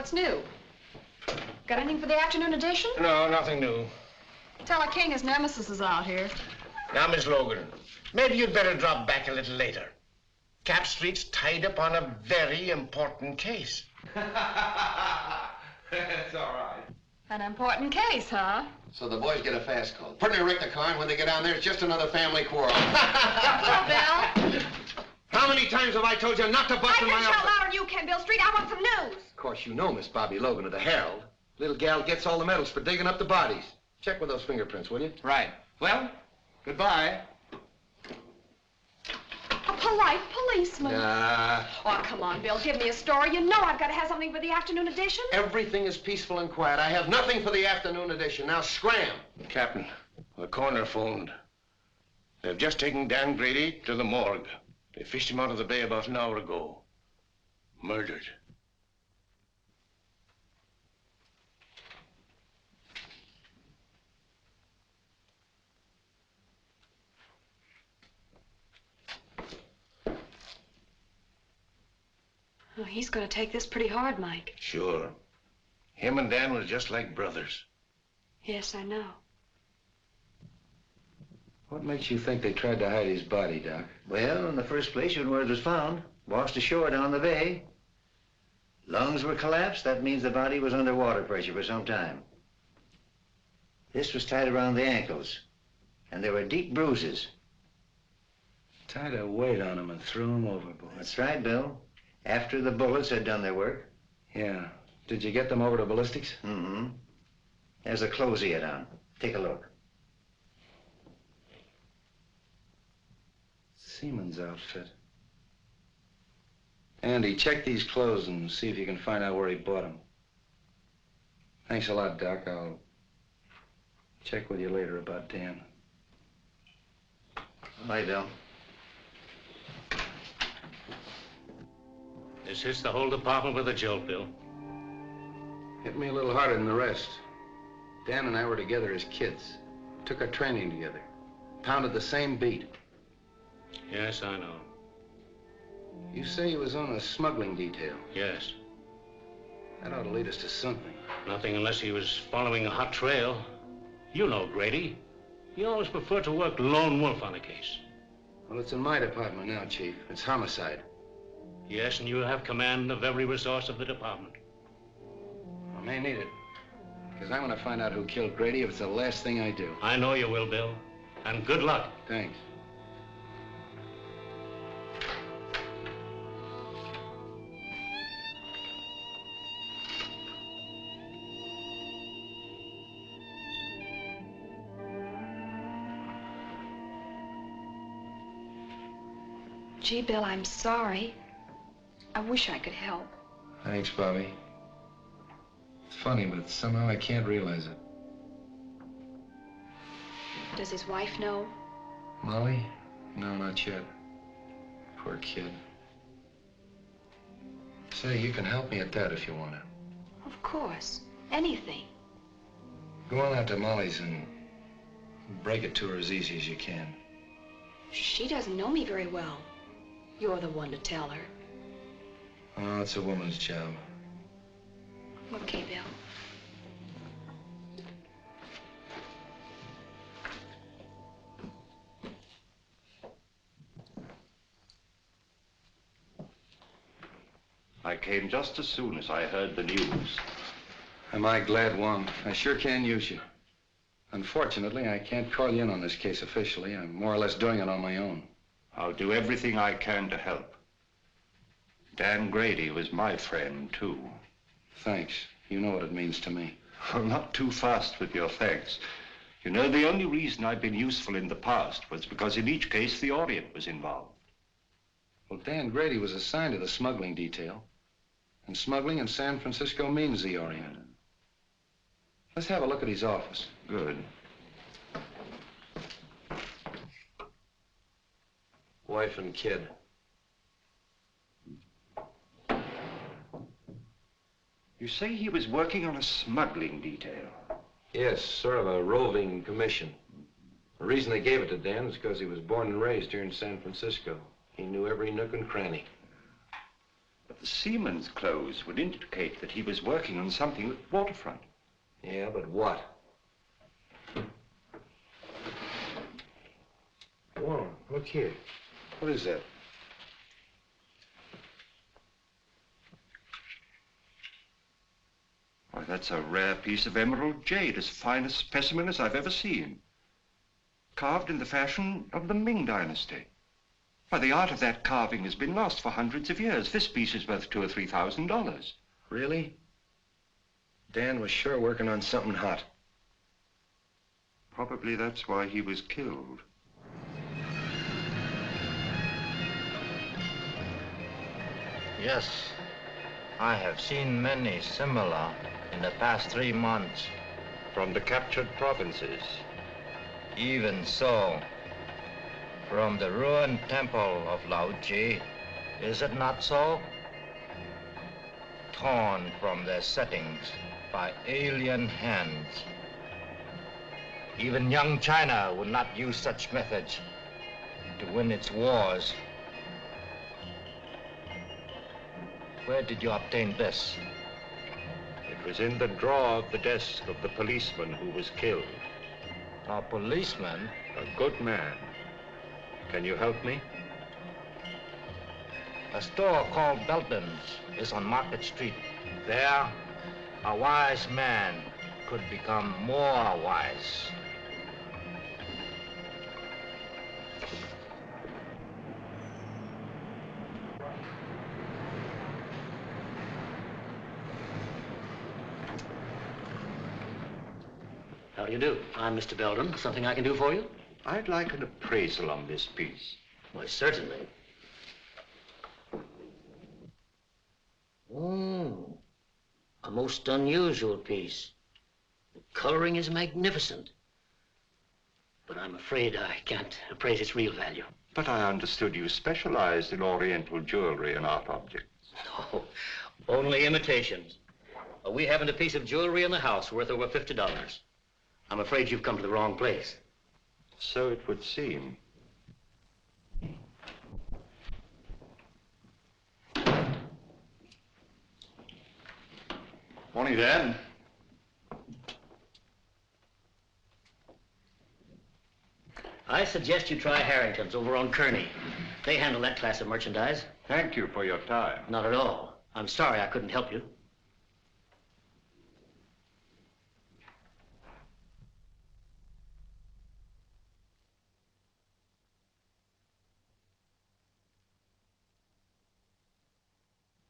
What's new? Got anything for the afternoon edition? No, nothing new. Tell a king his nemesis is out here. Now, Miss Logan, maybe you'd better drop back a little later. Cap Street's tied up on a very important case. That's all right. An important case, huh? So the boys get a fast call. Put in a wreck the car, and when they get down there, it's just another family quarrel. Hello, Bill. How many times have I told you not to bust in my office? I can shout louder than you can, Bill Street. I want some news. Of course, you know Miss Bobbie Logan of the Herald. Little gal gets all the medals for digging up the bodies. Check with those fingerprints, will you? Right. Well, goodbye. A polite policeman. Nah. Oh, come on, Bill. Give me a story. You know I've got to have something for the afternoon edition. Everything is peaceful and quiet. I have nothing for the afternoon edition. Now, scram. Captain, the coroner phoned. They've just taken Dan Grady to the morgue. They fished him out of the bay about an hour ago. Murdered. Oh, he's going to take this pretty hard, Mike. Sure. Him and Dan were just like brothers. Yes, I know. What makes you think they tried to hide his body, Doc? Well, in the first place, when word was found, washed ashore down the bay. Lungs were collapsed. That means the body was under water pressure for some time. This was tied around the ankles, and there were deep bruises. Tied a weight on him and threw him overboard. That's right, Bill. After the bullets had done their work. Yeah. Did you get them over to ballistics? Mm-hmm. There's a clothes he had on. Take a look. Seaman's outfit. Andy, check these clothes and see if you can find out where he bought them. Thanks a lot, Doc. I'll check with you later about Dan. Bye, Bill. This hits the whole department with a jolt, Bill. Hit me a little harder than the rest. Dan and I were together as kids. Took our training together. Pounded the same beat. Yes, I know. You say he was on a smuggling detail. Yes. That ought to lead us to something. Nothing unless he was following a hot trail. You know Grady. He always preferred to work lone wolf on a case. Well, it's in my department now, Chief. It's homicide. Yes, and you have command of every resource of the department. I may need it. Because I'm going to find out who killed Grady if it's the last thing I do. I know you will, Bill. And good luck. Thanks. Gee, Bill, I'm sorry. I wish I could help. Thanks, Bobbie. funny, but somehow I can't realize it. Does his wife know? Molly? No, not yet. Poor kid. Say, you can help me at that if you want to. Of course. Anything. Go on out to Molly's and break it to her as easy as you can. She doesn't know me very well. You're the one to tell her. Oh, it's a woman's job. Okay, Bill. I came just as soon as I heard the news. Am I glad, Wong? I sure can use you. Unfortunately, I can't call you in on this case officially. I'm more or less doing it on my own. I'll do everything I can to help. Dan Grady was my friend, too. Thanks. You know what it means to me. Well, not too fast with your thanks. You know, the only reason I've been useful in the past was because in each case the Orient was involved. Well, Dan Grady was assigned to the smuggling detail. And smuggling in San Francisco means the Orient. Let's have a look at his office. Good. Wife and kid. You say he was working on a smuggling detail? Yes, sort of a roving commission. The reason they gave it to Dan is because he was born and raised here in San Francisco. He knew every nook and cranny. But the seaman's clothes would indicate that he was working on something at waterfront. Yeah, but what? Whoa, look here. What is that? Why, that's a rare piece of emerald jade, as fine a specimen as I've ever seen. Carved in the fashion of the Ming Dynasty. Why, the art of that carving has been lost for hundreds of years. This piece is worth $2,000 or $3,000. Really? Dan was sure working on something hot. Probably that's why he was killed. Yes, I have seen many similar in the past 3 months. From the captured provinces. Even so, from the ruined temple of Lao Tzu, is it not so? Torn from their settings by alien hands. Even young China would not use such methods to win its wars. Where did you obtain this? It was in the drawer of the desk of the policeman who was killed. A policeman? A good man. Can you help me? A store called Belden's is on Market Street. There, a wise man could become more wise. How do you do? I'm Mr. Belden. Something I can do for you? I'd like an appraisal on this piece. Why, certainly. Oh, a most unusual piece. The coloring is magnificent. But I'm afraid I can't appraise its real value. But I understood you specialized in Oriental jewelry and art objects. No, only imitations. We haven't a piece of jewelry in the house worth over $50. I'm afraid you've come to the wrong place. So it would seem. Morning, Dan. I suggest you try Harrington's over on Kearney. They handle that class of merchandise. Thank you for your time. Not at all. I'm sorry I couldn't help you.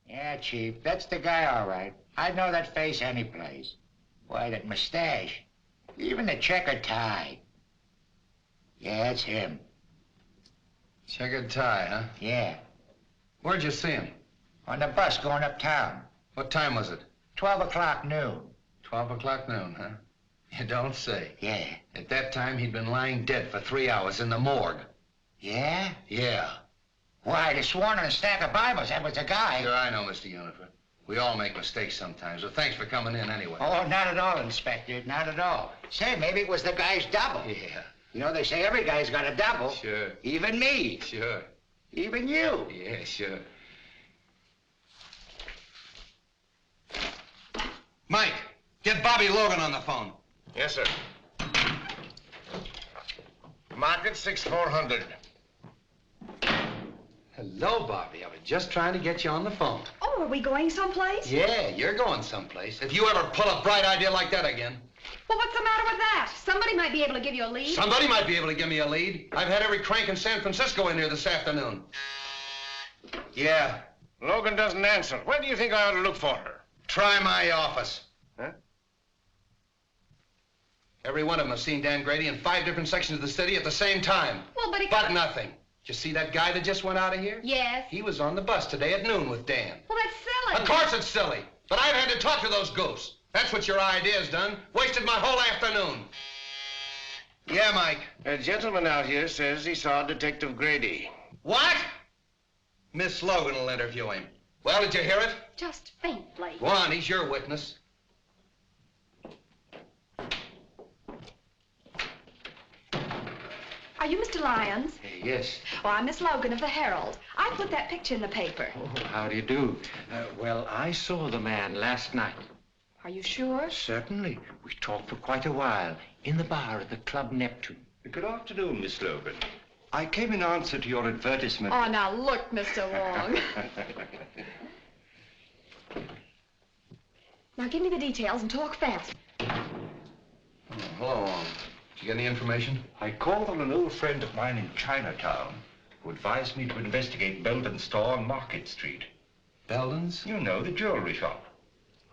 Yeah, Chief, that's the guy, all right. I'd know that face any place. Why, that mustache. Even the checkered tie. Yeah, it's him. Checkered tie, huh? Yeah. Where'd you see him? On the bus going uptown. What time was it? 12 o'clock noon. 12 o'clock noon, huh? You don't say. Yeah. At that time, he'd been lying dead for 3 hours in the morgue. Yeah? Yeah. Why, I'd sworn on a stack of Bibles that was the guy. Sure, I know, Mr. Unifer. We all make mistakes sometimes, so thanks for coming in anyway. Oh, not at all, Inspector, not at all. Say, maybe it was the guy's double. Yeah. You know, they say every guy's got a double. Sure. Even me. Sure. Even you. Yeah, sure. Mike, get Bobbie Logan on the phone. Yes, sir. Market 6400. Hello, Bobbie. I was just trying to get you on the phone. Oh, are we going someplace? Yeah, you're going someplace. If you ever pull a bright idea like that again. Well, what's the matter with that? Somebody might be able to give you a lead. Somebody might be able to give me a lead. I've had every crank in San Francisco in here this afternoon. Yeah. Logan doesn't answer. Where do you think I ought to look for her? Try my office. Huh? Every one of them has seen Dan Grady in 5 different sections of the city at the same time. Well, but he... But nothing. Did you see that guy that just went out of here? Yes. He was on the bus today at noon with Dan. Well, that's silly. Of course it's silly. But I've had to talk to those goofs. That's what your idea's done. Wasted my whole afternoon. Yeah, Mike. A gentleman out here says he saw Detective Grady. What? Miss Logan will interview him. Well, did you hear it? Just faintly. Go on, he's your witness. Are you Mr. Lyons? Yes. Oh, I'm Miss Logan of the Herald. I put that picture in the paper. Oh, how do you do? Well, I saw the man last night. Are you sure? Certainly. We talked for quite a while in the bar at the Club Neptune. Good afternoon, Miss Logan. I came in answer to your advertisement. Oh, now look, Mr. Wong. Now give me the details and talk fast. Oh, hello, Wong. Did you get any information? I called on an old friend of mine in Chinatown who advised me to investigate Belden's store on Market Street. Belden's? You know, the jewelry shop.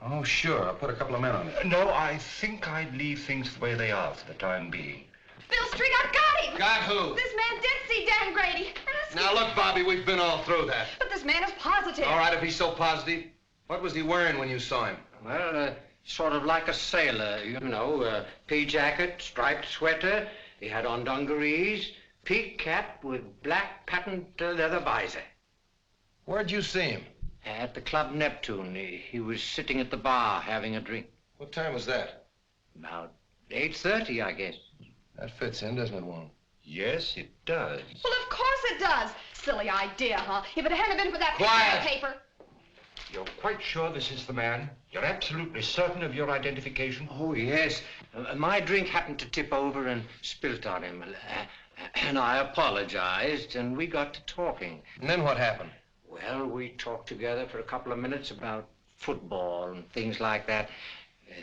Oh, sure. I'll put a couple of men on it. No, I think I'd leave things the way they are for the time being. Bill Street, I've got him! Got who? This man did see Dan Grady. Ask Now, him. look, Bobbie, we've been all through that. But this man is positive. All right, if he's so positive. What was he wearing when you saw him? Well, sort of like a sailor, you know, pea jacket, striped sweater. He had on dungarees, peak cap with black patent leather visor. Where'd you see him? At the Club Neptune. He was sitting at the bar having a drink. What time was that? About 8:30, I guess. That fits in, doesn't it, Wong? Yes, it does. Well, of course it does. Silly idea, huh? If it hadn't been for that Quiet. paper. You're quite sure this is the man? You're absolutely certain of your identification? Oh, yes. My drink happened to tip over and spilt on him. And I apologized, and we got to talking. And then what happened? Well, we talked together for a couple of minutes about football and things like that.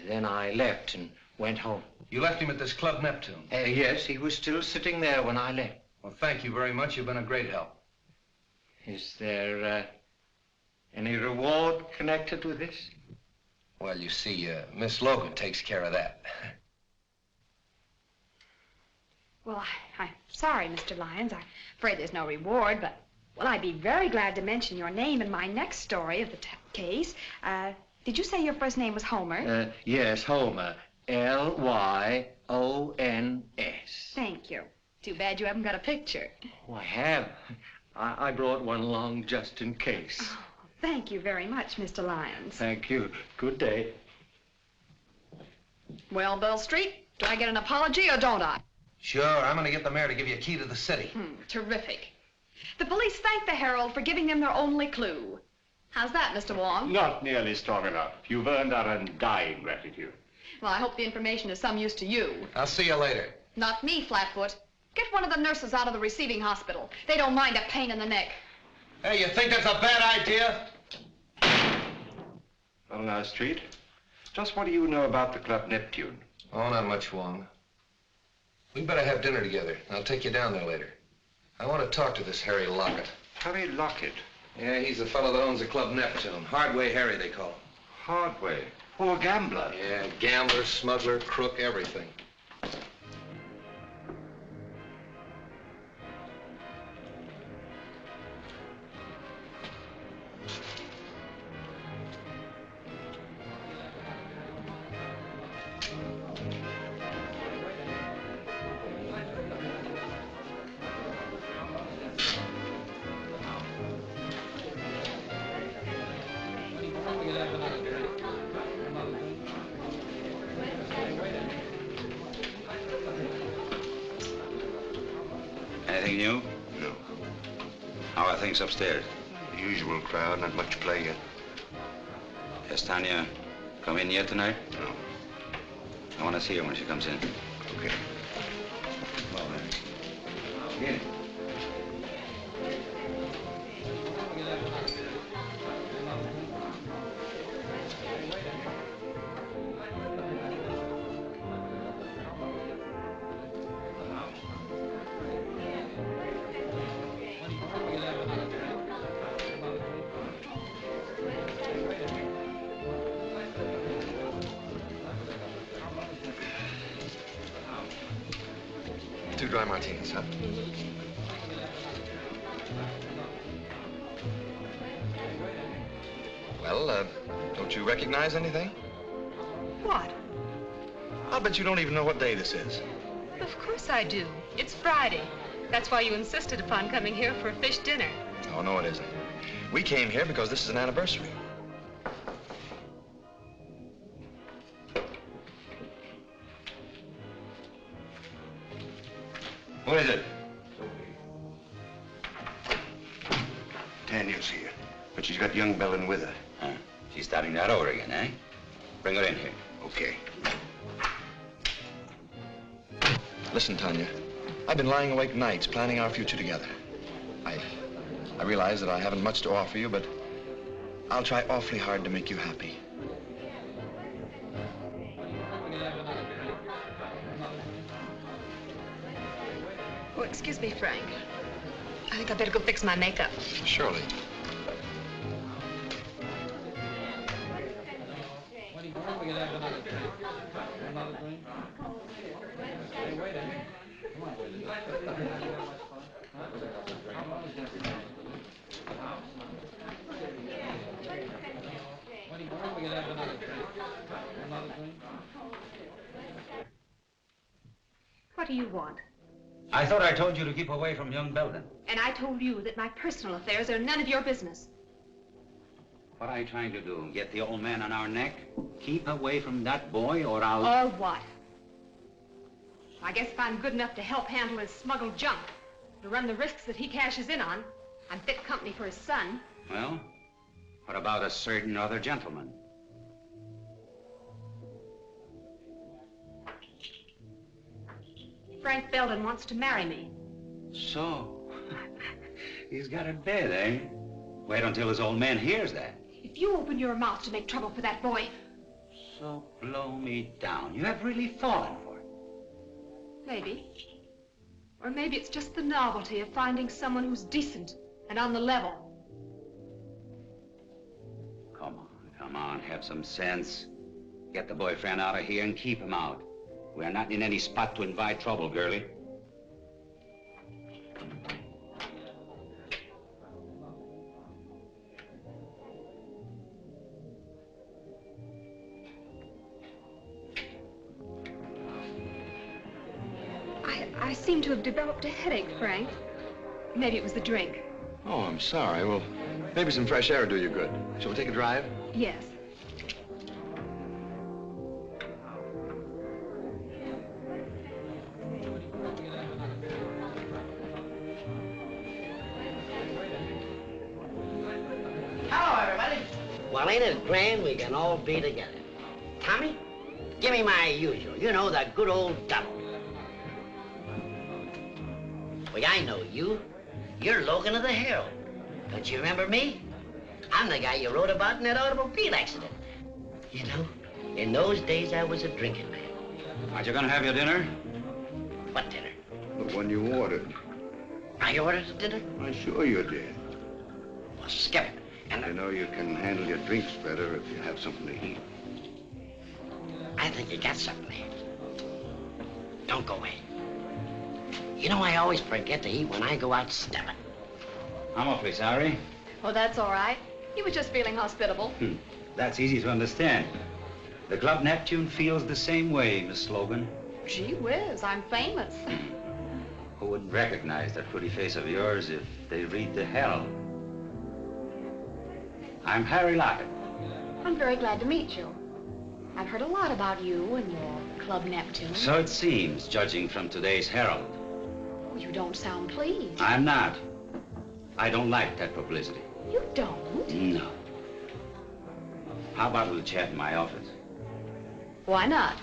Then I left and went home. You left him at this Club Neptune? Yes, he was still sitting there when I left. Well, thank you very much. You've been a great help. Is there any reward connected with this? Well, you see, Miss Logan takes care of that. Well, I'm sorry, Mr. Lyons. I'm afraid there's no reward, but, well, I'd be very glad to mention your name in my next story of the case. Did you say your first name was Homer? Yes, Homer. L-Y-O-N-S. Thank you. Too bad you haven't got a picture. Oh, I have. I brought one along just in case. Oh, thank you very much, Mr. Lyons. Thank you. Good day. Well, Bill Street, do I get an apology or don't I? Sure, I'm gonna get the mayor to give you a key to the city. Terrific. The police thank the Herald for giving them their only clue. How's that, Mr. Wong? Not nearly strong enough. You've earned our undying gratitude. Well, I hope the information is some use to you. I'll see you later. Not me, Flatfoot. Get one of the nurses out of the receiving hospital. They don't mind a pain in the neck. Hey, you think that's a bad idea? Well, now, Street, just what do you know about the Club Neptune? Oh, not much, Wong. We better have dinner together. I'll take you down there later. I want to talk to this Harry Lockett. Harry Lockett? Yeah, he's the fellow that owns the Club Neptune. Hardway Harry, they call him. Hardway? Oh, a gambler. Yeah, gambler, smuggler, crook, everything. Anything new? No. How are things upstairs? The usual crowd, not much play yet. Has Tanya come in yet tonight? No. I want to see her when she comes in. Okay. Well, then. Get it. Two dry martinis, huh? Well, don't you recognize anything? What? I'll bet you don't even know what day this is. Of course I do. It's Friday. That's why you insisted upon coming here for a fish dinner. Oh, no, it isn't. We came here because this is an anniversary. Who is it? Tanya's here, but she's got young Belden with her. Huh. She's starting that over again, eh? Bring her in here. Okay. Listen, Tanya, I've been lying awake nights planning our future together. I realize that I haven't much to offer you, but I'll try awfully hard to make you happy. Oh, excuse me, Frank. I think I better go fix my makeup. Surely. What do you want? I thought I told you to keep away from young Belden. And I told you that my personal affairs are none of your business. What are you trying to do? Get the old man on our neck? Keep away from that boy or I'll... Or what? I guess if I'm good enough to help handle his smuggled junk, to run the risks that he cashes in on, I'm fit company for his son. Well, what about a certain other gentleman? Frank Belden wants to marry me. So, he's got a bed, eh? Wait until his old man hears that. If you open your mouth to make trouble for that boy... So blow me down. You have really fallen for it. Maybe. Or maybe it's just the novelty of finding someone who's decent and on the level. Come on, have some sense. Get the boyfriend out of here and keep him out. We're not in any spot to invite trouble, girlie. I seem to have developed a headache, Frank. Maybe it was the drink. Oh, I'm sorry. Well, maybe some fresh air will do you good. Shall we take a drive? Yes. Hello, everybody. Well, ain't it grand we can all be together? Tommy, give me my usual. You know, the good old double. Well, I know you. You're Logan of the Herald. Don't you remember me? I'm the guy you wrote about in that automobile accident. You know, in those days, I was a drinking man. Aren't you gonna have your dinner? What dinner? The one you ordered. I ordered a dinner? I'm sure you did. Well, skip it. And You know you can handle your drinks better if you have something to eat. I think you got something there. Don't go away. You know, I always forget to eat when I go out stepping. I'm awfully sorry. Oh, that's all right. He was just feeling hospitable. That's easy to understand. The Club Neptune feels the same way, Miss Logan. Gee whiz, I'm famous. Who wouldn't recognize that pretty face of yours if they read the hell? I'm Harry Lockett. I'm very glad to meet you. I've heard a lot about you and your Club Neptune. So it seems, judging from today's Herald. Oh, you don't sound pleased. I'm not. I don't like that publicity. You don't? No. How about we'll chat in my office? Why not?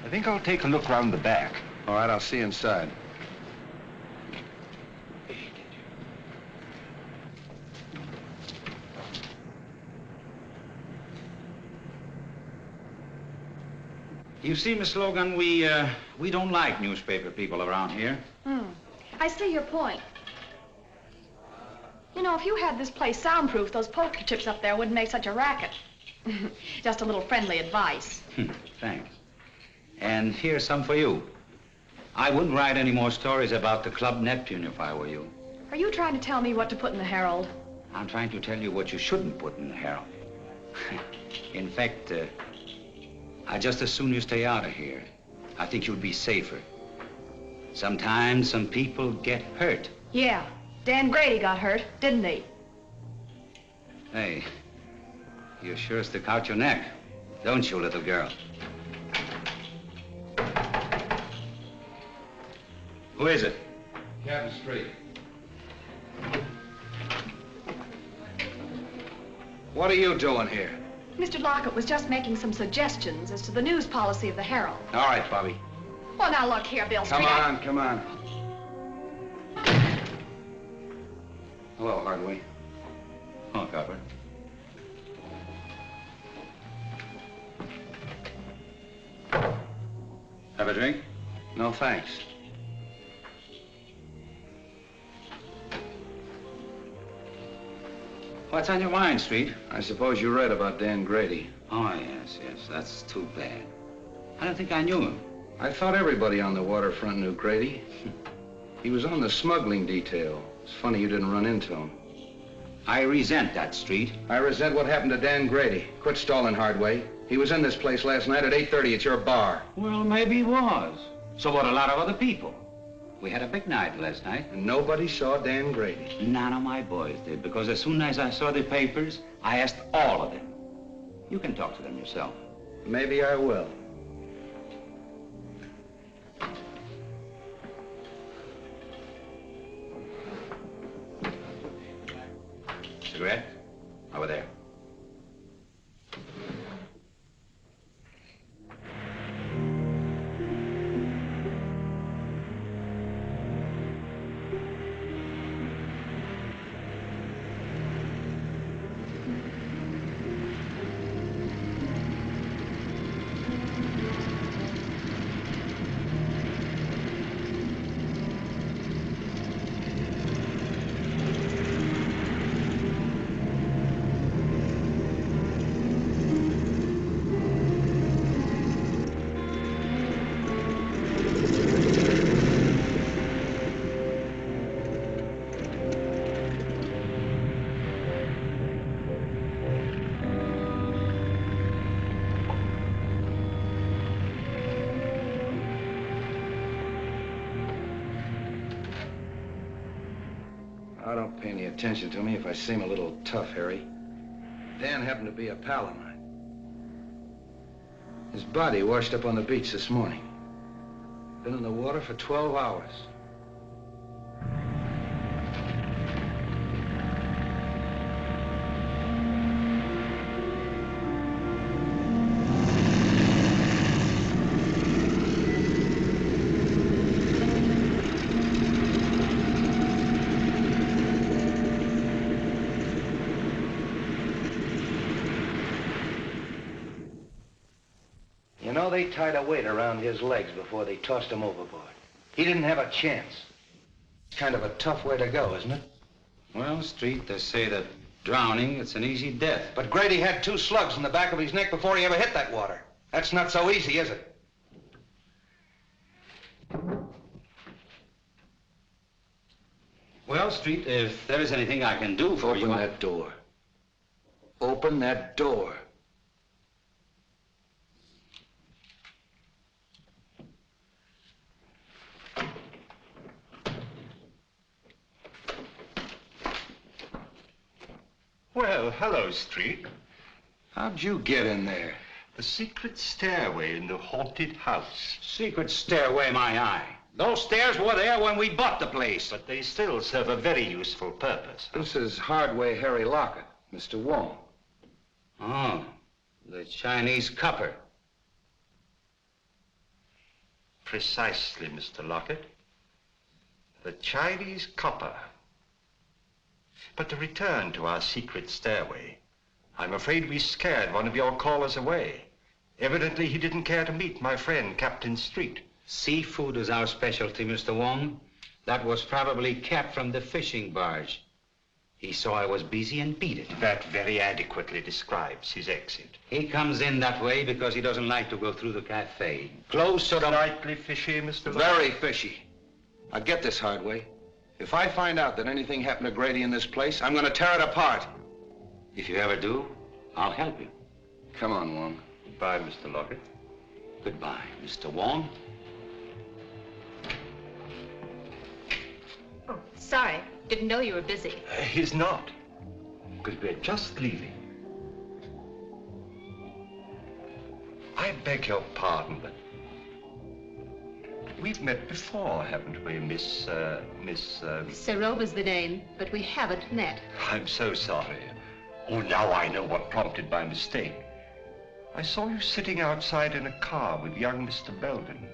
I think I'll take a look round the back. All right, I'll see you inside. You see, Miss Logan, we don't like newspaper people around here. I see your point. You know, if you had this place soundproof, those poker chips up there wouldn't make such a racket. Just a little friendly advice. Thanks. And here's some for you. I wouldn't write any more stories about the Club Neptune if I were you. Are you trying to tell me what to put in the Herald? I'm trying to tell you what you shouldn't put in the Herald. In fact, I'd just as soon you stay out of here. I think you'd be safer. Sometimes some people get hurt. Yeah, Dan Grady got hurt, didn't he? Hey, you sure stick out your neck, don't you, little girl? Who is it? Captain Street. What are you doing here? Mr. Lockett was just making some suggestions as to the news policy of the Herald. All right, Bobbie. Well, now look here, Bill Street. Come on. Hello, Hardway. Oh, Copper. Have a drink? No, thanks. What's on your mind, Street? I suppose you read about Dan Grady. Oh, yes. That's too bad. I don't think I knew him. I thought everybody on the waterfront knew Grady. He was on the smuggling detail. It's funny you didn't run into him. I resent that, Street. I resent what happened to Dan Grady. Quit stalling, Hardway. He was in this place last night at 8:30 at your bar. Well, maybe he was. So about a lot of other people. We had a big night last night. And nobody saw Dan Grady. None of my boys did, because as soon as I saw the papers, I asked all of them. You can talk to them yourself. Maybe I will. Cigarette? Over there. I don't pay any attention to me if I seem a little tough, Harry. Dan happened to be a pal of mine. His body washed up on the beach this morning. Been in the water for 12 hours. You know, they tied a weight around his legs before they tossed him overboard. He didn't have a chance. It's kind of a tough way to go, isn't it? Well, Street, they say that drowning, it's an easy death. But Grady had 2 slugs in the back of his neck before he ever hit that water. That's not so easy, is it? Well, Street, if there is anything I can do for you... Open that door. Open that door. Well, hello, Street. How'd you get in there? The secret stairway in the haunted house. Secret stairway, my eye. Those stairs were there when we bought the place. But they still serve a very useful purpose. This is Hardway Harry Lockett, Mr. Wong. Oh, the Chinese copper. Precisely, Mr. Lockett. The Chinese copper. But to return to our secret stairway, I'm afraid we scared one of your callers away. Evidently, he didn't care to meet my friend, Captain Street. Seafood is our specialty, Mr. Wong. That was probably Cap from the fishing barge. He saw I was busy and beat it. That very adequately describes his exit. He comes in that way because he doesn't like to go through the cafe. Close to the... Slightly fishy, Mr. Lockett. Very fishy. Now get this, Hardway. If I find out that anything happened to Grady in this place, I'm going to tear it apart. If you ever do, I'll help you. Come on, Wong. Goodbye, Mr. Lockett. Goodbye, Mr. Wong. Oh, sorry. Didn't know you were busy. He's not. Because we're just leaving. I beg your pardon, but we've met before, haven't we, Miss Serova's the name, but we haven't met. I'm so sorry. Oh, now I know what prompted my mistake. I saw you sitting outside in a car with young Mr. Belden.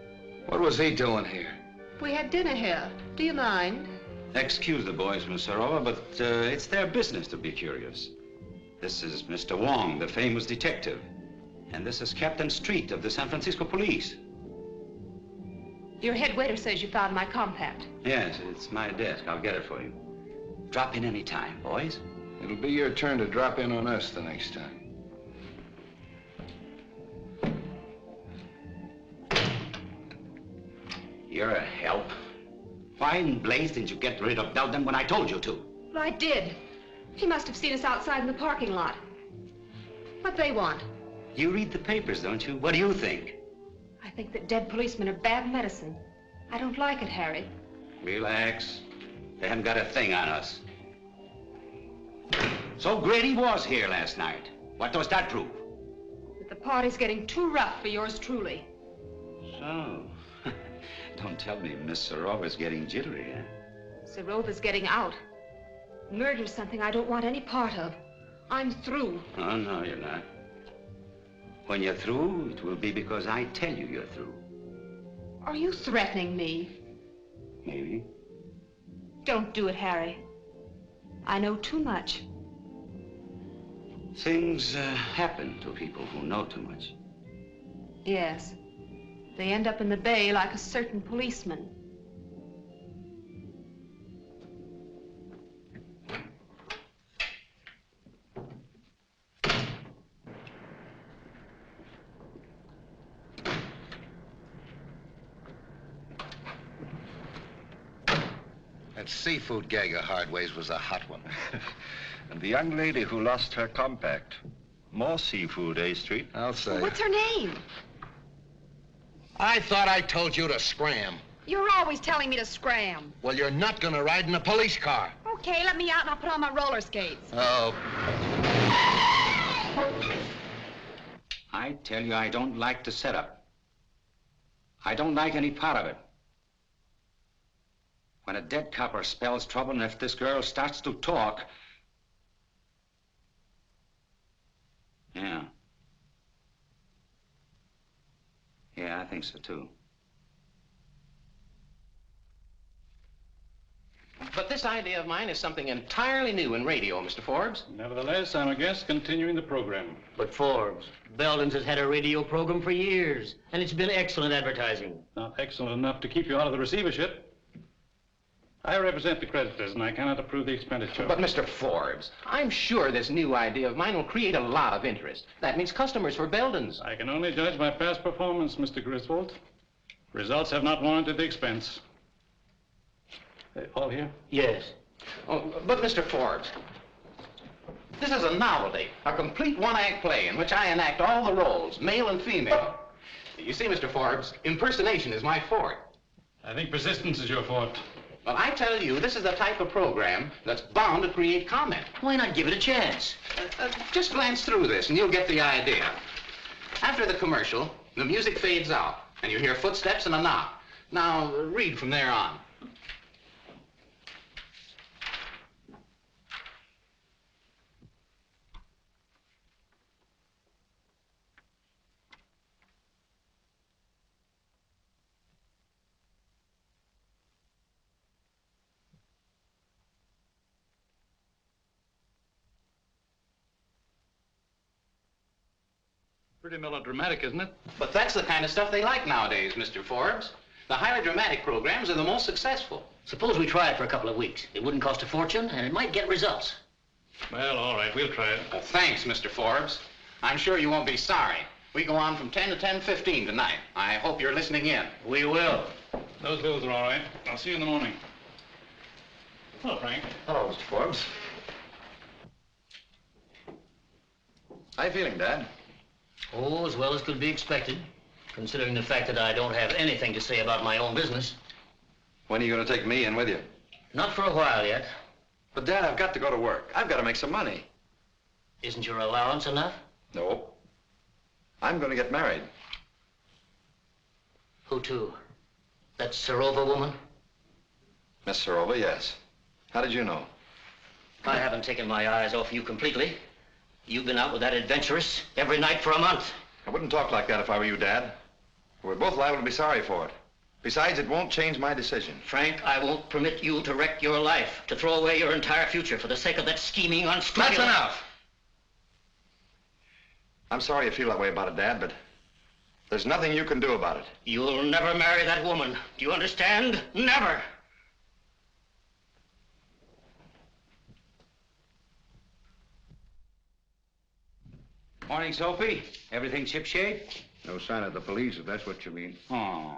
What was he doing here? We had dinner here. Do you mind? Excuse the boys, Miss Serova, but it's their business to be curious. This is Mr. Wong, the famous detective. And this is Captain Street of the San Francisco Police. Your head waiter says you found my compact. Yes, it's my desk. I'll get it for you. Drop in any time, boys. It'll be your turn to drop in on us the next time. You're a help. Why in blaze didn't you get rid of Belden when I told you to? Well, I did. He must have seen us outside in the parking lot. What they want? You read the papers, don't you? What do you think? I think that dead policemen are bad medicine. I don't like it, Harry. Relax. They haven't got a thing on us. So Grady was here last night. What does that prove? That the party's getting too rough for yours truly. So, don't tell me Miss Serova's getting jittery, huh? Serova's getting out. Murder's something I don't want any part of. I'm through. Oh, no, you're not. When you're through, it will be because I tell you you're through. Are you threatening me? Maybe. Don't do it, Harry. I know too much. Things happen to people who know too much. Yes. They end up in the bay like a certain policeman. That seafood gag of Hardway's was a hot one. And the young lady who lost her compact. More seafood, eh, Street? I'll say. Well, what's her name? I thought I told you to scram. You're always telling me to scram. Well, you're not gonna ride in a police car. Okay, let me out and I'll put on my roller skates. Oh. I tell you, I don't like the setup. I don't like any part of it. When a dead copper spells trouble, and if this girl starts to talk... Yeah. Yeah, I think so, too. But this idea of mine is something entirely new in radio, Mr. Forbes. Nevertheless, I'm a guest continuing the program. But Forbes, Belden's has had a radio program for years, and it's been excellent advertising. Not excellent enough to keep you out of the receivership. I represent the creditors, and I cannot approve the expenditure. But, Mr. Forbes, I'm sure this new idea of mine will create a lot of interest. That means customers for Belden's. I can only judge by past performance, Mr. Griswold. Results have not warranted the expense. They all here? Yes. Oh, but, Mr. Forbes, this is a novelty, a complete one-act play in which I enact all the roles, male and female. You see, Mr. Forbes, impersonation is my forte. I think persistence is your forte. Well, I tell you, this is the type of program that's bound to create comment. Why not give it a chance? Just glance through this and you'll get the idea. After the commercial, the music fades out and you hear footsteps and a knock. Now, read from there on. Pretty melodramatic, isn't it? But that's the kind of stuff they like nowadays, Mr. Forbes. The highly dramatic programs are the most successful. Suppose we try it for a couple of weeks. It wouldn't cost a fortune, and it might get results. Well, all right, we'll try it. Well, thanks, Mr. Forbes. I'm sure you won't be sorry. We go on from 10 to 10:15 tonight. I hope you're listening in. We will. Those bills are all right. I'll see you in the morning. Hello, Frank. Hello, Mr. Forbes. How you feeling, Dad? Oh, as well as could be expected, considering the fact that I don't have anything to say about my own business. When are you going to take me in with you? Not for a while yet. But, Dad, I've got to go to work. I've got to make some money. Isn't your allowance enough? No. I'm going to get married. Who to? That Serova woman? Miss Serova, yes. How did you know? I haven't taken my eyes off you completely. You've been out with that adventuress every night for a month. I wouldn't talk like that if I were you, Dad. We're both liable to be sorry for it. Besides, it won't change my decision. Frank, I won't permit you to wreck your life, to throw away your entire future for the sake of that scheming, unscrupulous... That's enough! I'm sorry you feel that way about it, Dad, but there's nothing you can do about it. You'll never marry that woman. Do you understand? Never! Morning, Sophie. Everything shipshape? No sign of the police, if that's what you mean. Oh,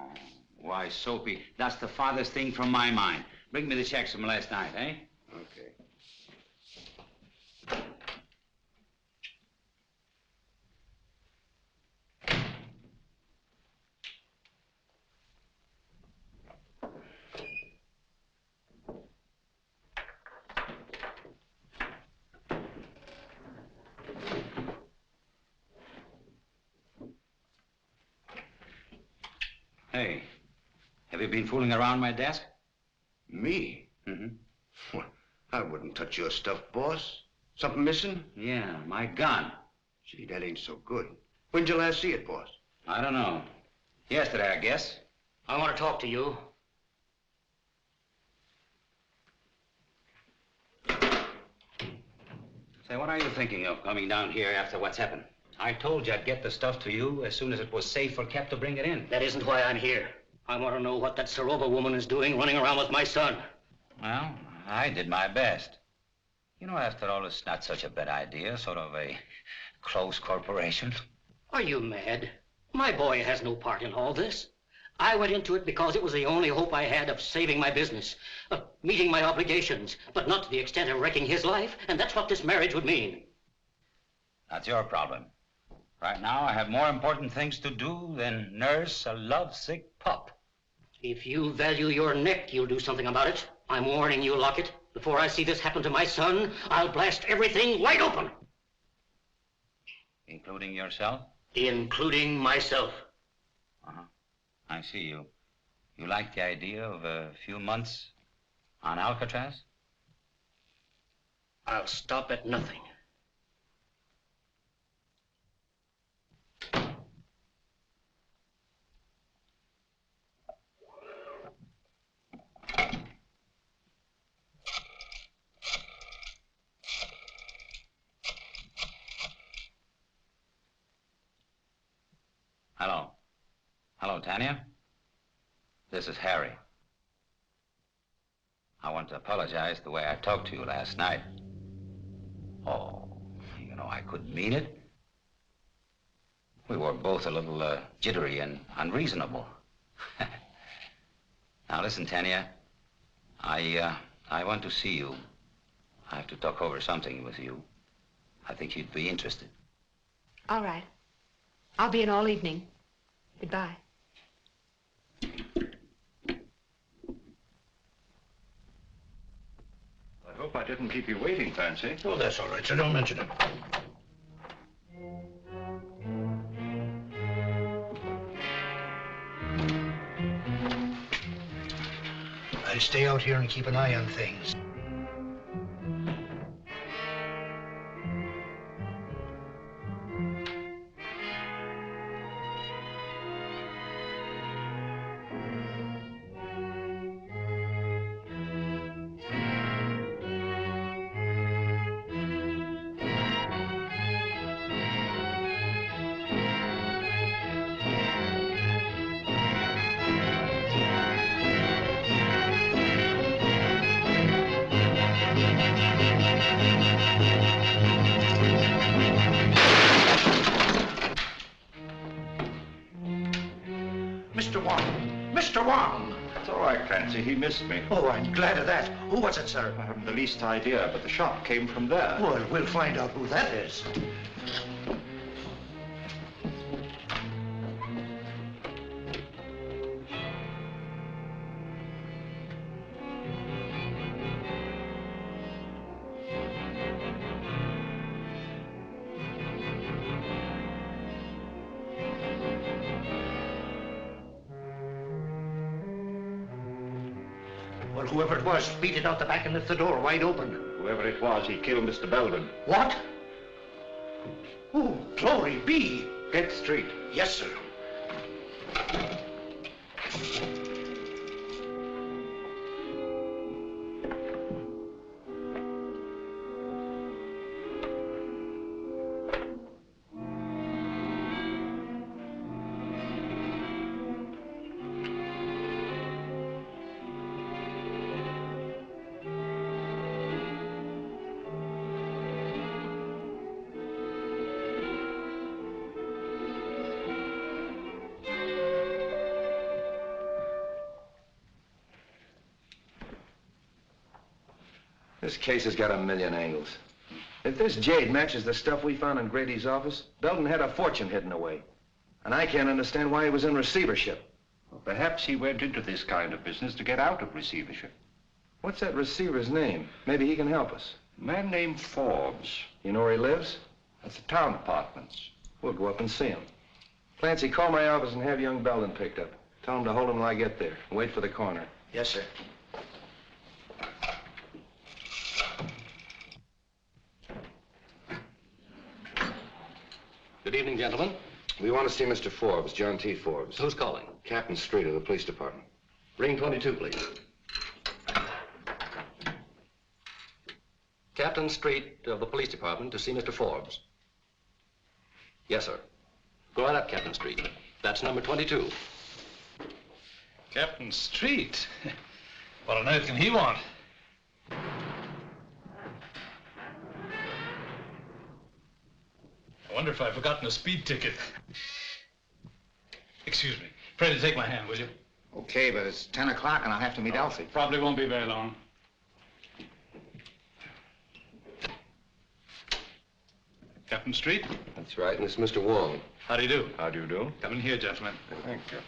why, Sophie, that's the farthest thing from my mind. Bring me the checks from last night, eh? Okay. Hey, have you been fooling around my desk? Me? Mm-hmm. Well, I wouldn't touch your stuff, boss. Something missing? Yeah, my gun. Gee, that ain't so good. When'd you last see it, boss? I don't know. Yesterday, I guess. I want to talk to you. Say, what are you thinking of coming down here after what's happened? I told you I'd get the stuff to you as soon as it was safe or kept to bring it in. That isn't why I'm here. I want to know what that Serova woman is doing running around with my son. Well, I did my best. You know, after all, it's not such a bad idea, sort of a close corporation. Are you mad? My boy has no part in all this. I went into it because it was the only hope I had of saving my business, of meeting my obligations, but not to the extent of wrecking his life, and that's what this marriage would mean. That's your problem. Right now, I have more important things to do than nurse a lovesick pup. If you value your neck, you'll do something about it. I'm warning you, Lockett. Before I see this happen to my son, I'll blast everything wide open. Including yourself? Including myself. Uh-huh. I see you. You like the idea of a few months on Alcatraz? I'll stop at nothing. Hello. Hello, Tanya. This is Harry. I want to apologize the way I talked to you last night. Oh, you know, I couldn't mean it. We were both a little jittery and unreasonable. Now, listen, Tanya. I want to see you. I have to talk over something with you. I think you'd be interested. All right. I'll be in all evening. Goodbye. Hope I didn't keep you waiting, Fancy. Oh, that's all right, sir. Don't mention it. I'll stay out here and keep an eye on things. Mr. Wong! Mr. Wong! It's all right, Clancy. He missed me. Oh, I'm glad of that. Who was it, sir? I haven't the least idea, but the shot came from there. Well, we'll find out who that is. Well, whoever it was, beat it out the back and left the door wide open. Whoever it was, he killed Mr. Belden. What? Oh, glory be. Get straight. Yes, sir. This case has got a million angles. If this jade matches the stuff we found in Grady's office, Belden had a fortune hidden away. And I can't understand why he was in receivership. Well, perhaps he went into this kind of business to get out of receivership. What's that receiver's name? Maybe he can help us. A man named Forbes. You know where he lives? At the town apartments. We'll go up and see him. Clancy, call my office and have young Belden picked up. Tell him to hold him till I get there. And wait for the coroner. Yes, sir. Good evening, gentlemen. We want to see Mr. Forbes, John T. Forbes. Who's calling? Captain Street of the police department. Ring 22, please. Captain Street of the police department to see Mr. Forbes. Yes, sir. Go right up, Captain Street. That's number 22. Captain Street? What on earth can he want? I wonder if I've forgotten a speed ticket. Excuse me. Pray to take my hand, will you? Okay, but it's 10 o'clock and I'll have to meet Elsie. Probably won't be very long. Captain Street? That's right, and it's Mr. Wong. How do you do? How do you do? Come in here, gentlemen. Thank you.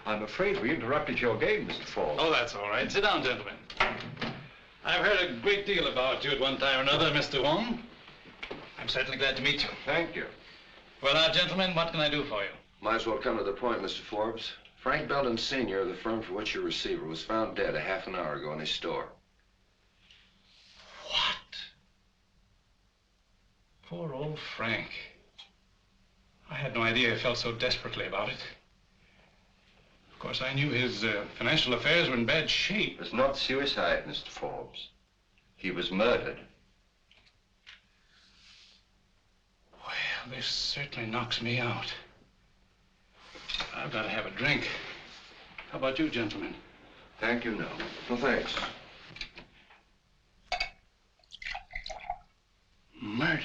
I'm afraid we interrupted your game, Mr. Forbes. Oh, that's all right. Sit down, gentlemen. I've heard a great deal about you at one time or another, Mr. Wong. I'm certainly glad to meet you. Thank you. Well, now, gentlemen, what can I do for you? Might as well come to the point, Mr. Forbes. Frank Belden Sr. of the firm for which you're receiver was found dead a half an hour ago in his store. What? Poor old Frank. I had no idea he felt so desperately about it. Of course, I knew his financial affairs were in bad shape. It was not suicide, Mr. Forbes. He was murdered. Well, this certainly knocks me out. I've got to have a drink. How about you, gentlemen? Thank you, no. Well, thanks. Murdered?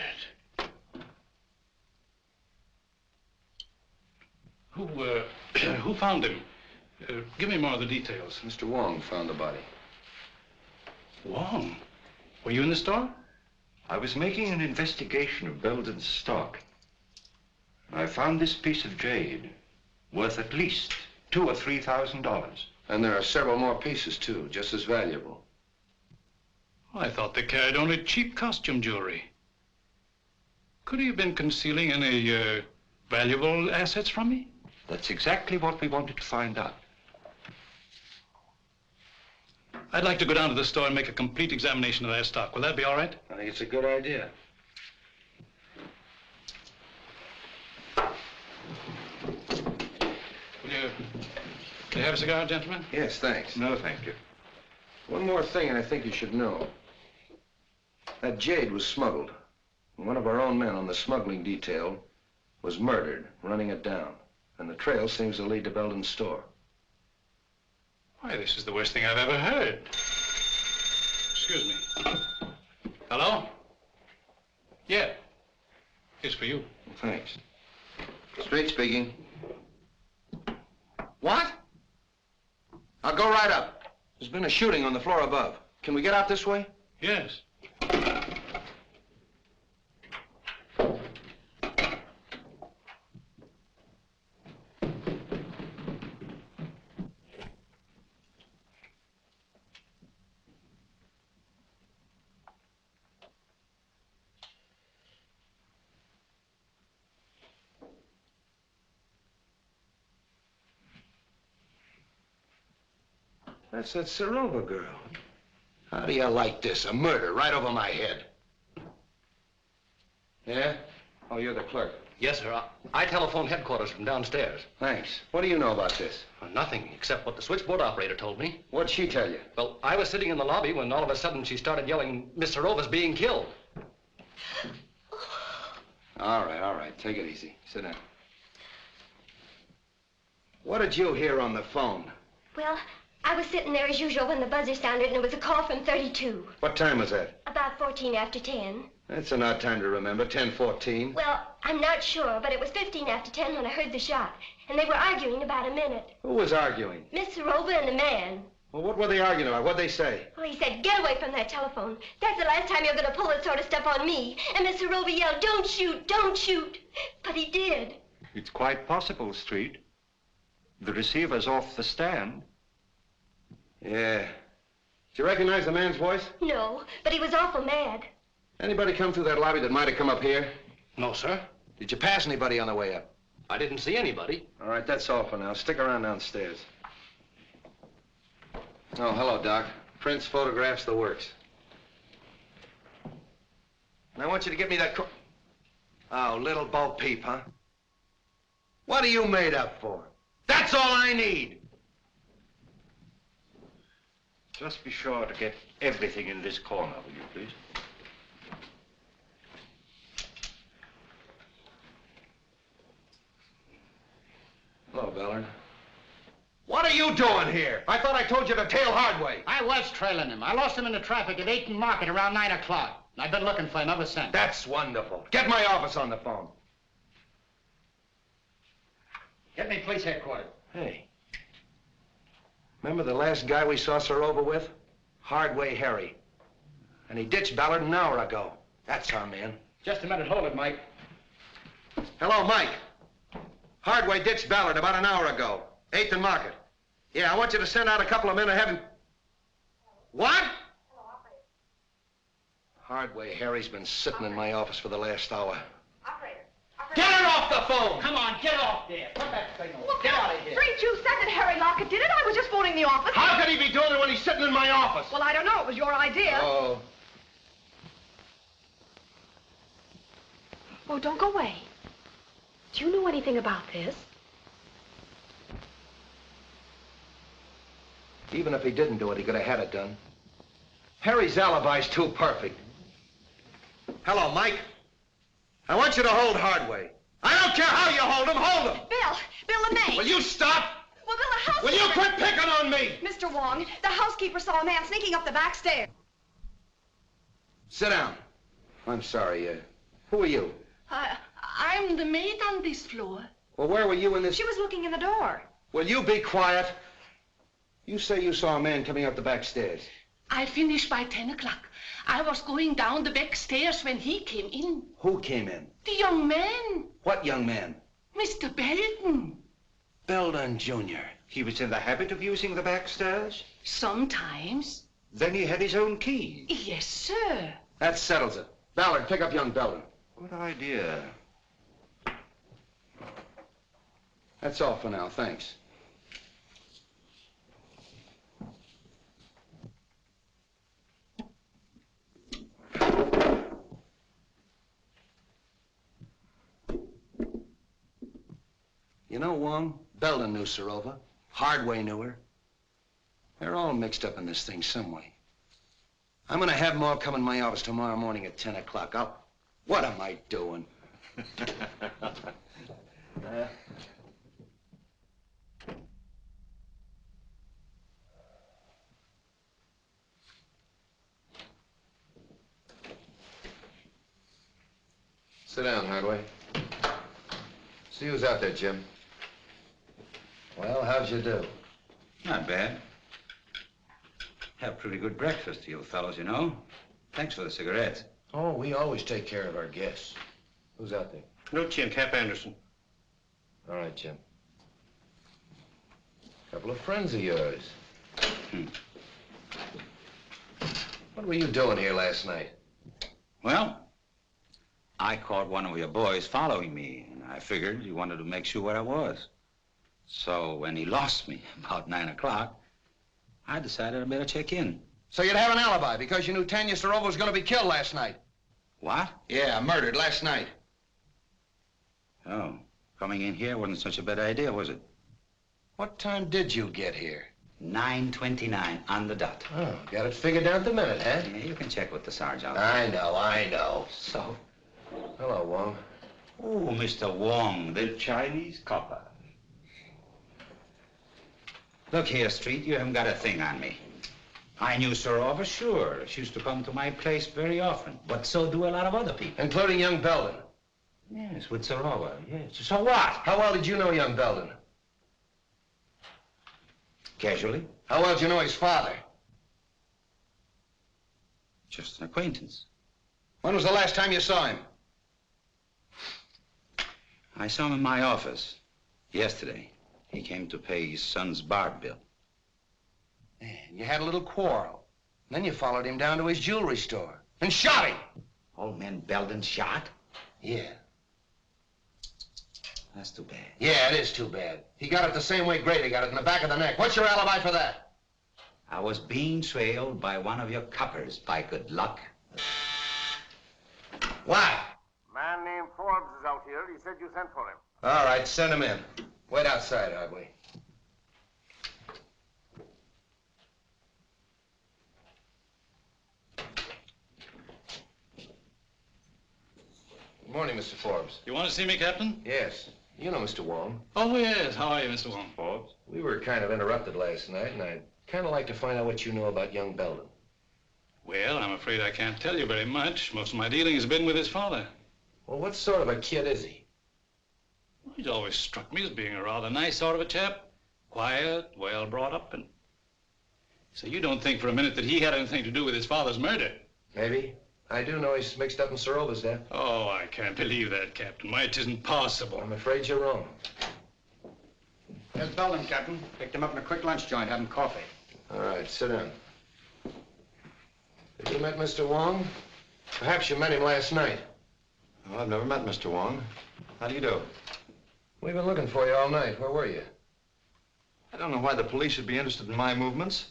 Who found him? Give me more of the details. Mr. Wong found the body. Wong? Were you in the store? I was making an investigation of Belden's stock. I found this piece of jade, worth at least $2,000 or $3,000. And there are several more pieces, too, just as valuable. I thought they carried only cheap costume jewelry. Could he have been concealing any valuable assets from me? That's exactly what we wanted to find out. I'd like to go down to the store and make a complete examination of their stock. Will that be all right? I think it's a good idea. Will you have a cigar, gentlemen? Yes, thanks. No, thank you. One more thing, and I think you should know. That jade was smuggled. And one of our own men on the smuggling detail was murdered, running it down. And the trail seems to lead to Belden's store. Why, this is the worst thing I've ever heard. Excuse me. Hello? Yeah. It's for you. Thanks. Street speaking. What? I'll go right up. There's been a shooting on the floor above. Can we get out this way? Yes. That's that Serova girl. How do you like this? A murder right over my head. Yeah? Oh, you're the clerk. Yes, sir. I telephoned headquarters from downstairs. Thanks. What do you know about this? Nothing, except what the switchboard operator told me. What'd she tell you? Well, I was sitting in the lobby when all of a sudden she started yelling, Miss Serova's being killed. All right. Take it easy. Sit down. What did you hear on the phone? Well, I was sitting there as usual when the buzzer sounded, and it was a call from 32. What time was that? About 14 after 10. That's an odd time to remember, 10:14. Well, I'm not sure, but it was 15 after 10 when I heard the shot, and they were arguing about a minute. Who was arguing? Miss Serova and the man. Well, what were they arguing about? What'd they say? Well, he said, get away from that telephone. That's the last time you're going to pull that sort of stuff on me. And Miss Serova yelled, don't shoot, don't shoot. But he did. It's quite possible, Street. The receiver's off the stand. Yeah. Did you recognize the man's voice? No, but he was awful mad. Anybody come through that lobby that might have come up here? No, sir. Did you pass anybody on the way up? I didn't see anybody. All right, that's all for now. Stick around downstairs. Oh, hello, Doc. Prints, photographs, the works. And I want you to get me that Oh, little Bo Peep, huh? What are you made up for? That's all I need! Just be sure to get everything in this corner, will you, please? Hello, Ballard. What are you doing here? I thought I told you to tail Hardway. I was trailing him. I lost him in the traffic at 8th and Market around 9 o'clock. I've been looking for him ever since. That's wonderful. Get my office on the phone. Get me police headquarters. Hey. Remember the last guy we saw Serova with? Hardway Harry. And he ditched Ballard an hour ago. That's our man. Just a minute. Hold it, Mike. Hello, Mike. Hardway ditched Ballard about an hour ago. 8th and Market. Yeah, I want you to send out a couple of men and have him... What? Hardway Harry's been sitting in my office for the last hour. Get it off the phone! Come on, get off there. Put that thing on. Get out of here. Street, you said that Harry Lockett did it. I was just phoning the office. How could he be doing it when he's sitting in my office? Well, I don't know. It was your idea. Oh. Oh, don't go away. Do you know anything about this? Even if he didn't do it, he could have had it done. Harry's alibi's too perfect. Hello, Mike. I want you to hold Hardway. I don't care how you hold him, hold him! Bill LeMay. Will you stop? Well, Bill, the housekeeper... Will you quit picking on me? Mr. Wong, the housekeeper saw a man sneaking up the back stairs. Sit down. I'm sorry, who are you? I'm the maid on this floor. Well, where were you in this... She was looking in the door. Will you be quiet? You say you saw a man coming up the back stairs. I finished by 10 o'clock. I was going down the back stairs when he came in. Who came in? The young man. What young man? Mr. Belden. Belden Jr. He was in the habit of using the back stairs? Sometimes. Then he had his own key? Yes, sir. That settles it. Ballard, pick up young Belden. Good idea. That's all for now, thanks. You know, Wong, Belden knew Serova. Hardway knew her. They're all mixed up in this thing some way. I'm gonna have them all come in my office tomorrow morning at 10 o'clock. What am I doing? Sit down, Hardway. See who's out there, Jim. Well, how'd you do? Not bad. Have pretty good breakfast, you fellows, you know. Thanks for the cigarettes. Oh, we always take care of our guests. Who's out there? Nucci and Cap Anderson. All right, Jim. Couple of friends of yours. What were you doing here last night? Well, I caught one of your boys following me, and I figured he wanted to make sure where I was. So when he lost me about 9 o'clock, I decided I better check in. So you'd have an alibi because you knew Tanya Serova was going to be killed last night. What? Yeah, murdered last night. Oh, coming in here wasn't such a bad idea, was it? What time did you get here? 9:29 on the dot. Oh, got it figured down to the minute, huh? Yeah, you can check with the sergeant. I know. So? Hello, Wong. Oh, Mr. Wong, the Chinese copper. Look here, Street, you haven't got a thing on me. I knew Serova, sure. She used to come to my place very often, but so do a lot of other people. Including young Belden. Yes, with Serova, yes. So what? How well did you know young Belden? Casually. How well did you know his father? Just an acquaintance. When was the last time you saw him? I saw him in my office yesterday. He came to pay his son's bar bill. And you had a little quarrel. Then you followed him down to his jewelry store and shot him. Old man Belden shot? Yeah. That's too bad. Yeah, it is too bad. He got it the same way Grady got it, in the back of the neck. What's your alibi for that? I was being trailed by one of your coppers, by good luck. Why? Man named Forbes is out here. He said you sent for him. All right, send him in. Wait outside, Hardway. Good morning, Mr. Forbes. You want to see me, Captain? Yes. You know Mr. Wong. Oh, yes. How are you, Mr. Wong? Forbes. We were kind of interrupted last night, and I'd kind of like to find out what you know about young Belden. Well, I'm afraid I can't tell you very much. Most of my dealing has been with his father. Well, what sort of a kid is he? Well, he's always struck me as being a rather nice sort of a chap. Quiet, well brought up, and... So you don't think for a minute that he had anything to do with his father's murder? Maybe. I do know he's mixed up in Serova's death. Oh, I can't believe that, Captain. Why, it isn't possible. I'm afraid you're wrong. There's Belden, Captain. Picked him up in a quick lunch joint, having coffee. All right, sit down. Have you met Mr. Wong? Perhaps you met him last night. Oh, I've never met Mr. Wong. How do you do? We've been looking for you all night. Where were you? I don't know why the police should be interested in my movements.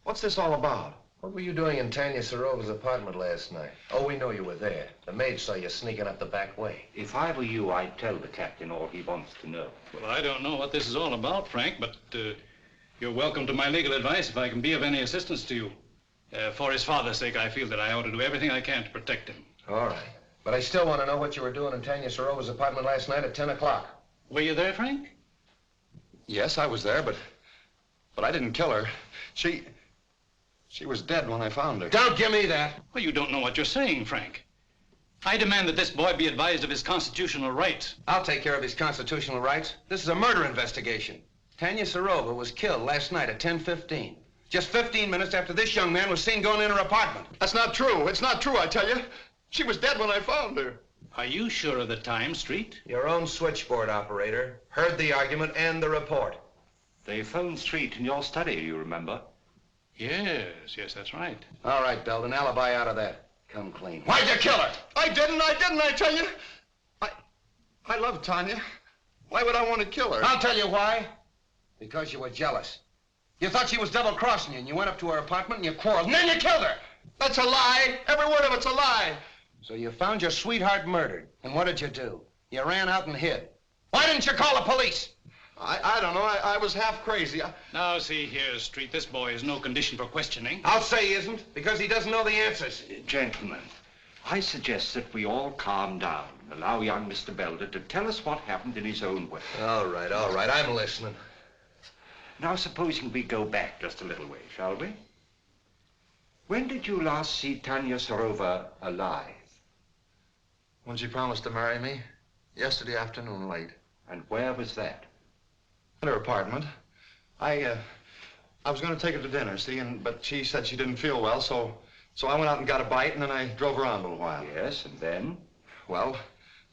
What's this all about? What were you doing in Tanya Serova's apartment last night? Oh, we know you were there. The maid saw you sneaking up the back way. If I were you, I'd tell the captain all he wants to know. Well, I don't know what this is all about, Frank, but you're welcome to my legal advice if I can be of any assistance to you. For his father's sake, I feel that I ought to do everything I can to protect him. All right. But I still want to know what you were doing in Tanya Serova's apartment last night at 10 o'clock. Were you there, Frank? Yes, I was there, but I didn't kill her. She was dead when I found her. Don't give me that. Well, you don't know what you're saying, Frank. I demand that this boy be advised of his constitutional rights. I'll take care of his constitutional rights. This is a murder investigation. Tanya Serova was killed last night at 10:15. Just 15 minutes after this young man was seen going in her apartment. That's not true. It's not true, I tell you. She was dead when I found her. Are you sure of the time, Street? Your own switchboard operator heard the argument and the report. The phone street in your study, you remember? Yes, that's right. All right, Belden, alibi out of that. Come clean. Why'd you kill her? I didn't, I tell you. I love Tanya. Why would I want to kill her? I'll tell you why. Because you were jealous. You thought she was double-crossing you, and you went up to her apartment and you quarreled, and then you killed her. That's a lie. Every word of it's a lie. So you found your sweetheart murdered, and what did you do? You ran out and hid. Why didn't you call the police? I don't know. I was half crazy. Now, see here, Street, this boy is no condition for questioning. I'll say he isn't, because he doesn't know the answers. Gentlemen, I suggest that we all calm down. Allow young Mr. Belden to tell us what happened in his own way. All right. I'm listening. Now, supposing we go back just a little way, shall we? When did you last see Tanya Serova alive? When she promised to marry me, yesterday afternoon late. And where was that? In her apartment. I was going to take her to dinner, see, but she said she didn't feel well, so I went out and got a bite, and then I drove around a little while. Yes, and then? Well,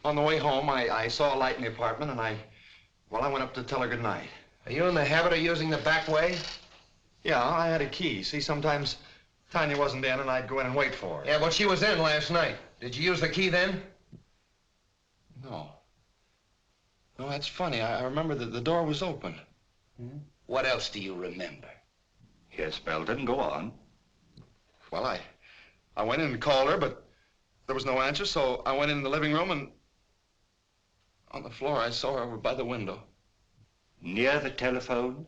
on the way home, I saw a light in the apartment, and I went up to tell her good night. Are you in the habit of using the back way? Yeah, I had a key. See, sometimes Tanya wasn't in, and I'd go in and wait for her. Yeah, well, she was in last night. Did you use the key then? No. No, that's funny. I remember that the door was open. Hmm? What else do you remember? Yes, Belden, go on. Well, I went in and called her, but there was no answer, so I went in the living room, and on the floor I saw her over by the window. Near the telephone?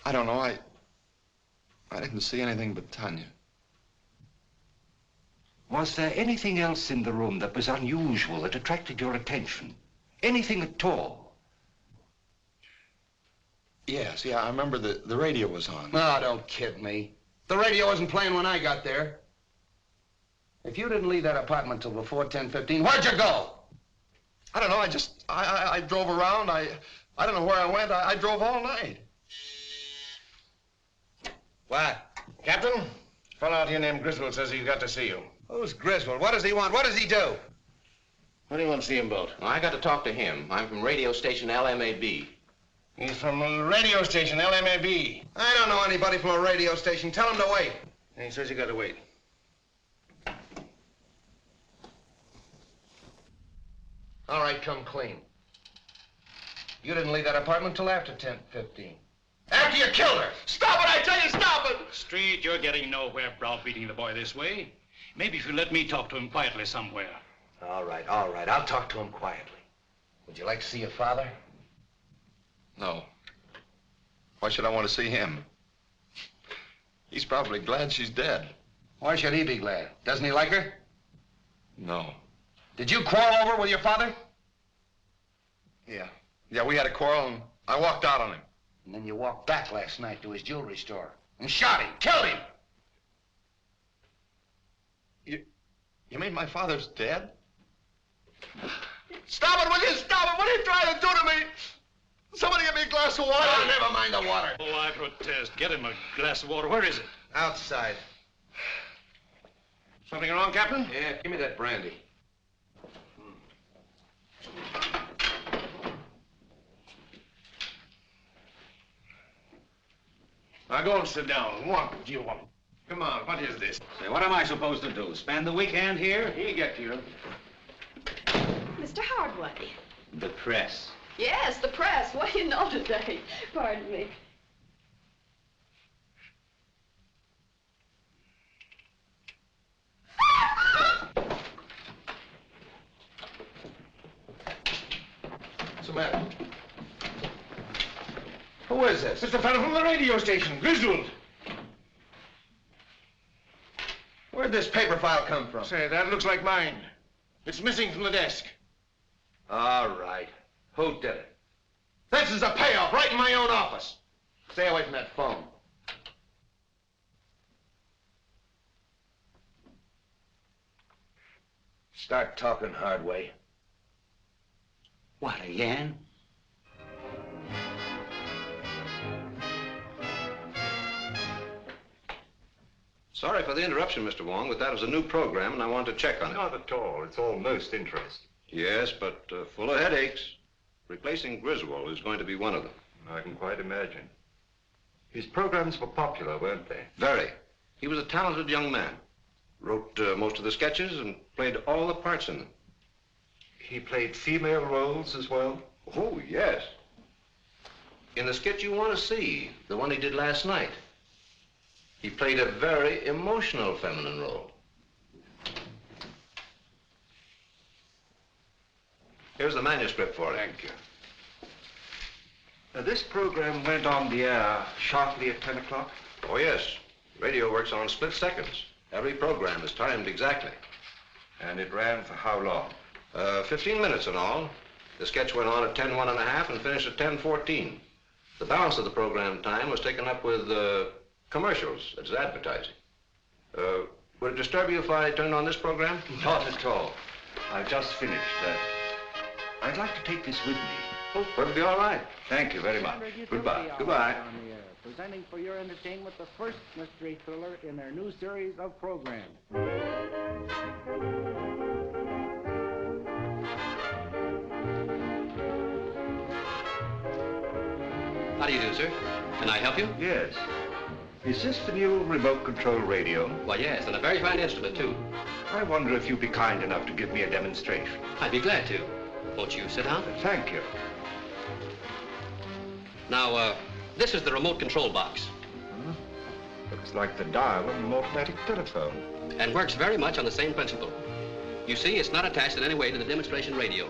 I don't know. I didn't see anything but Tanya. Was there anything else in the room that was unusual, that attracted your attention? Anything at all? Yes, I remember the radio was on. No, don't kid me. The radio wasn't playing when I got there. If you didn't leave that apartment till before 10:15, where'd you go? I don't know. I drove around. I don't know where I went. I drove all night. What? Captain, a fellow out here named Griswold says he's got to see you. Who's Griswold? What does he want? What does he do? What do you want to see him about? Well, I got to talk to him. I'm from radio station LMAB. He's from a radio station, LMAB. I don't know anybody from a radio station. Tell him to wait. And he says you got to wait. All right, come clean. You didn't leave that apartment till after 10:15. After you killed her! Stop it, I tell you, stop it! Street, you're getting nowhere browbeating the boy this way. Maybe if you let me talk to him quietly somewhere. All right. I'll talk to him quietly. Would you like to see your father? No. Why should I want to see him? He's probably glad she's dead. Why should he be glad? Doesn't he like her? No. Did you quarrel over with your father? Yeah, we had a quarrel, and I walked out on him. And then you walked back last night to his jewelry store and shot him, killed him. You mean my father's dead? Stop it, will you? Stop it! What are you trying to do to me? Somebody get me a glass of water. Oh, never mind the water. Oh, I protest. Get him a glass of water. Where is it? Outside. Something wrong, Captain? Yeah, give me that brandy. Now go and sit down. What do you want? Come on, what is this? Say, what am I supposed to do? Spend the weekend here? He'll get you. Mr. Hardway. The press. Yes, the press. What do you know today? Pardon me. What's the matter? Who is this? It's the fellow from the radio station, Griswold. Where'd this paper file come from? Say, that looks like mine. It's missing from the desk. All right. Who did it? This is a payoff right in my own office. Stay away from that phone. Start talking, Hardway. What, again? Sorry for the interruption, Mr. Wong, but that was a new program, and I wanted to check on it. Not at all. It's all most interesting. Yes, but full of headaches. Replacing Griswold is going to be one of them. I can quite imagine. His programs were popular, weren't they? Very. He was a talented young man. Wrote most of the sketches and played all the parts in them. He played female roles as well? Oh, yes. In the sketch you want to see, the one he did last night, he played a very emotional feminine role. Here's the manuscript for it. Thank you. This program went on the air sharply at 10 o'clock? Oh, yes. Radio works on split seconds. Every program is timed exactly. And it ran for how long? 15 minutes in all. The sketch went on at 10:01 and finished at 10:14. The balance of the program time was taken up with commercials, that's advertising. Would it disturb you if I turned on this program? Not at all. I've just finished. I'd like to take this with me. Oh, that'll be all right. Thank you very much. Goodbye. Goodbye. On the air, presenting for your entertainment the first mystery thriller in their new series of programs. How do you do, sir? Can I help you? Yes. Is this the new remote control radio? Why, yes, and a very fine instrument, too. I wonder if you'd be kind enough to give me a demonstration. I'd be glad to. Won't you sit down? Thank you. Now, this is the remote control box. Looks like the dial on an automatic telephone. And works very much on the same principle. You see, it's not attached in any way to the demonstration radio.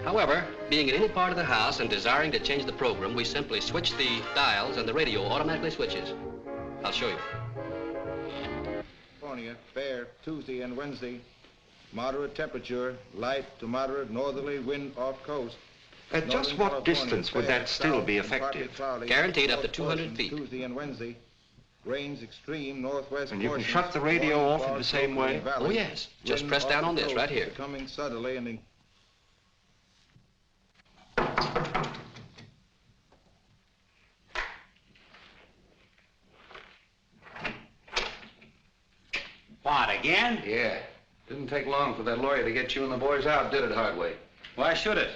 However, being in any part of the house and desiring to change the program, we simply switch the dials and the radio automatically switches. I'll show you. California, fair, Tuesday and Wednesday. Moderate temperature, light to moderate northerly wind off coast. At just what distance would that still be effective? Guaranteed up to 200 feet. Tuesday and Wednesday. Rains extreme northwest. And you can shut the radio off in the same way? Oh, yes. Just press down on this right here. Coming suddenly and What, again? Yeah. Didn't take long for that lawyer to get you and the boys out, did it, Hardway? Why should it?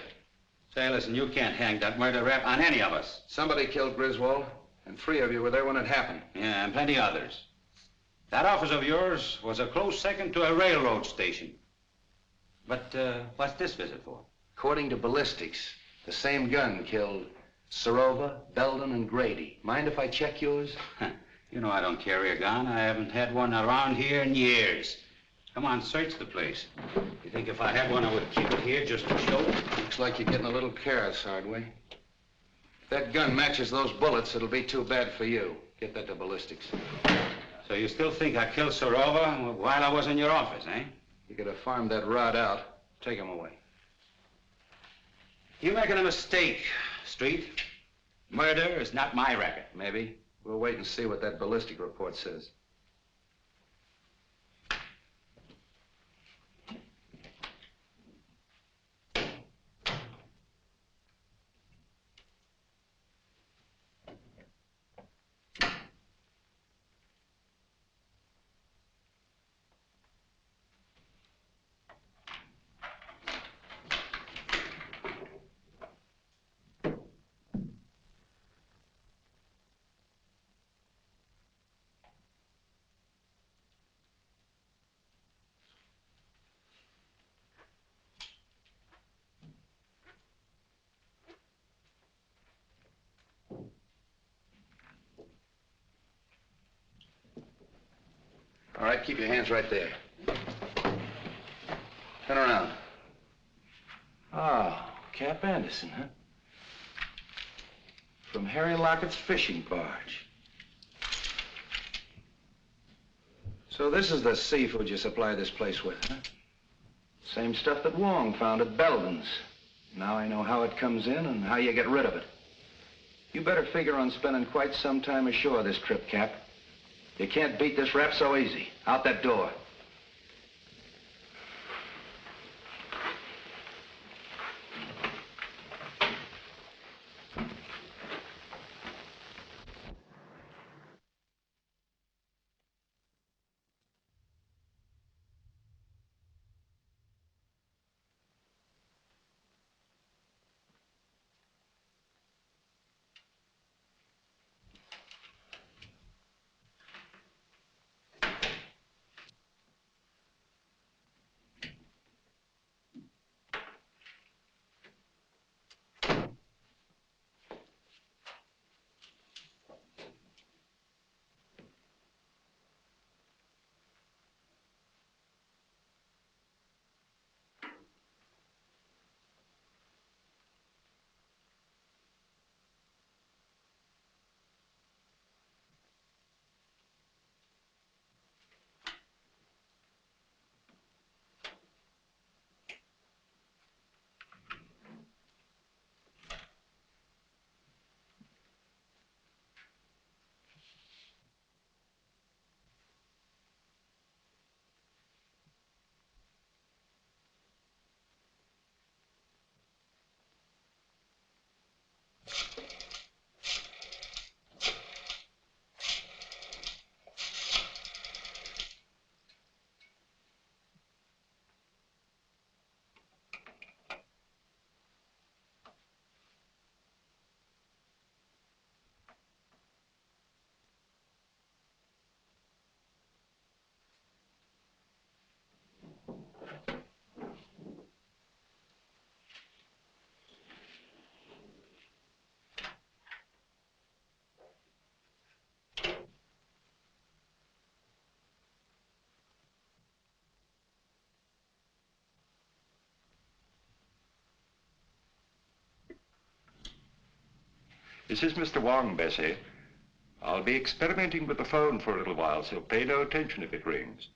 Say, listen, you can't hang that murder rap on any of us. Somebody killed Griswold, and 3 of you were there when it happened. Yeah, and plenty others. That office of yours was a close second to a railroad station. But what's this visit for? According to ballistics, the same gun killed Serova, Belden, and Grady. Mind if I check yours? You know I don't carry a gun. I haven't had one around here in years. Come on, search the place. You think if I had one, I would keep it here just to show? Looks like you're getting a little careless, Hardway. If that gun matches those bullets, it'll be too bad for you. Get that to ballistics. So you still think I killed Serova while I was in your office, eh? You could have farmed that rod out. Take him away. You're making a mistake, Street. Murder is not my racket. Maybe. We'll wait and see what that ballistic report says. All right, keep your hands right there. Turn around. Oh, Cap Anderson, huh? From Harry Lockett's fishing barge. So this is the seafood you supply this place with, huh? Same stuff that Wong found at Belden's. Now I know how it comes in and how you get rid of it. You better figure on spending quite some time ashore this trip, Cap. You can't beat this rap so easy. Out that door. This is Mr. Wong, Bessie. I'll be experimenting with the phone for a little while, so pay no attention if it rings.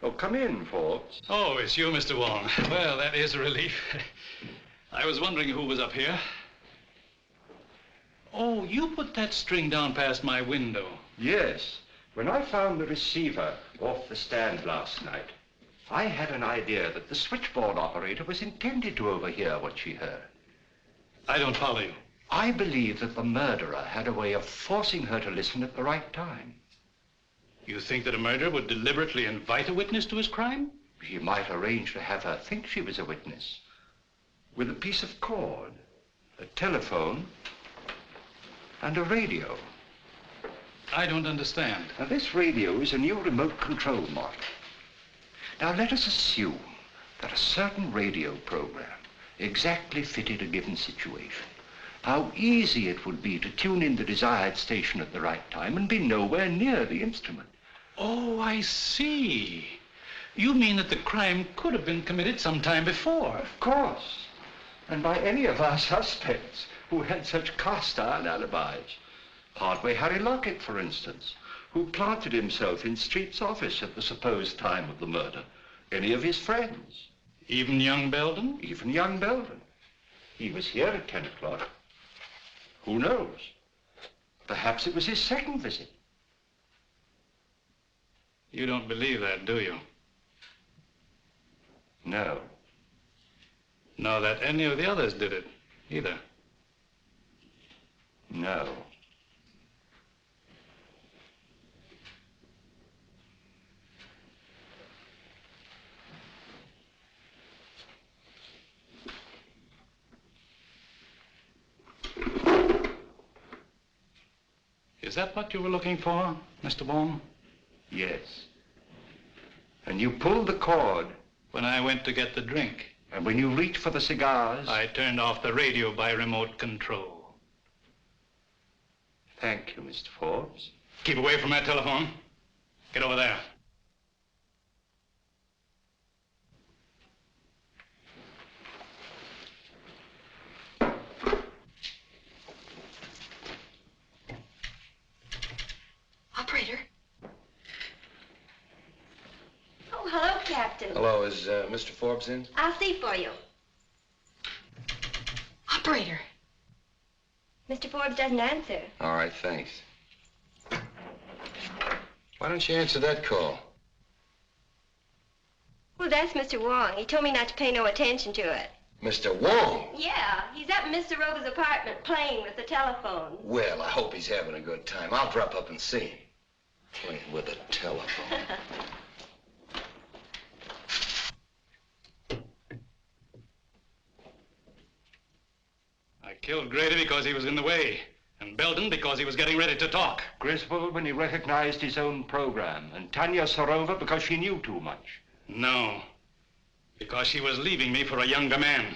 Oh, come in, Forbes. Oh, it's you, Mr. Wong. Well, that is a relief. I was wondering who was up here. Oh, you put that string down past my window. Yes. When I found the receiver off the stand last night, I had an idea that the switchboard operator was intended to overhear what she heard. I don't follow you. I believe that the murderer had a way of forcing her to listen at the right time. You think that a murderer would deliberately invite a witness to his crime? He might arrange to have her think she was a witness. With a piece of cord, a telephone, and a radio. I don't understand. Now, this radio is a new remote control model. Now, let us assume that a certain radio program exactly fitted a given situation. How easy it would be to tune in the desired station at the right time and be nowhere near the instrument. Oh, I see. You mean that the crime could have been committed some time before? Of course. And by any of our suspects who had such cast-iron alibis. Hardway Harry Lockett, for instance, who planted himself in Street's office at the supposed time of the murder. Any of his friends. Even young Belden? Even young Belden. He was here at 10 o'clock. Who knows? Perhaps it was his second visit. You don't believe that, do you? No. Nor that any of the others did it, either? No. Is that what you were looking for, Mr. Wong? Yes. And you pulled the cord. When I went to get the drink. And when you reached for the cigars. I turned off the radio by remote control. Thank you, Mr. Forbes. Keep away from that telephone. Get over there. Operator. Oh, hello, Captain. Hello, is Mr. Forbes in? I'll see for you. Operator. Mr. Forbes doesn't answer. All right, thanks. Why don't you answer that call? Well, that's Mr. Wong. He told me not to pay no attention to it. Mr. Wong? Yeah, he's up in Miss Serova's apartment playing with the telephone. Well, I hope he's having a good time. I'll drop up and see him. Playing with a telephone. I killed Grady because he was in the way, and Belden because he was getting ready to talk. Griswold when he recognized his own program, and Tanya Serova because she knew too much. No, because she was leaving me for a younger man.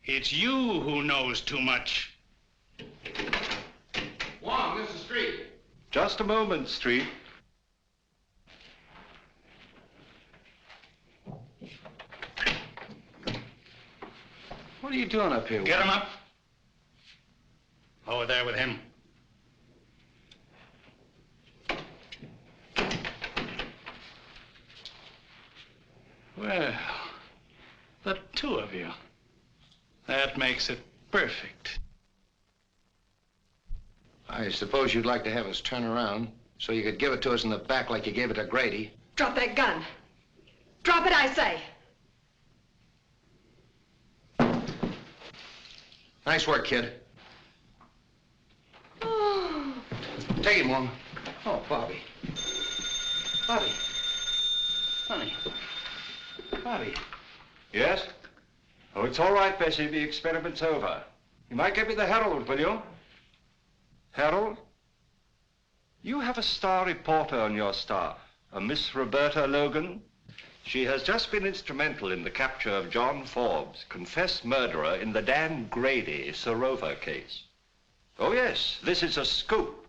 It's you who knows too much. Wong, this is Street. Just a moment, Street. What are you doing up here? Get him up. Over there with him. Well, the two of you. That makes it perfect. I suppose you'd like to have us turn around so you could give it to us in the back like you gave it to Grady. Drop that gun. Drop it, I say. Nice work, kid. Oh. Take him, Wong. Oh, Bobbie. Bobbie. Honey. Bobbie. Yes? Oh, it's all right, Bessie. The experiment's over. You might give me the Herald, will you? Herald? You have a star reporter on your staff, a Miss Roberta Logan. She has just been instrumental in the capture of John Forbes, confessed murderer in the Dan Grady Serova case. Oh, yes, this is a scoop.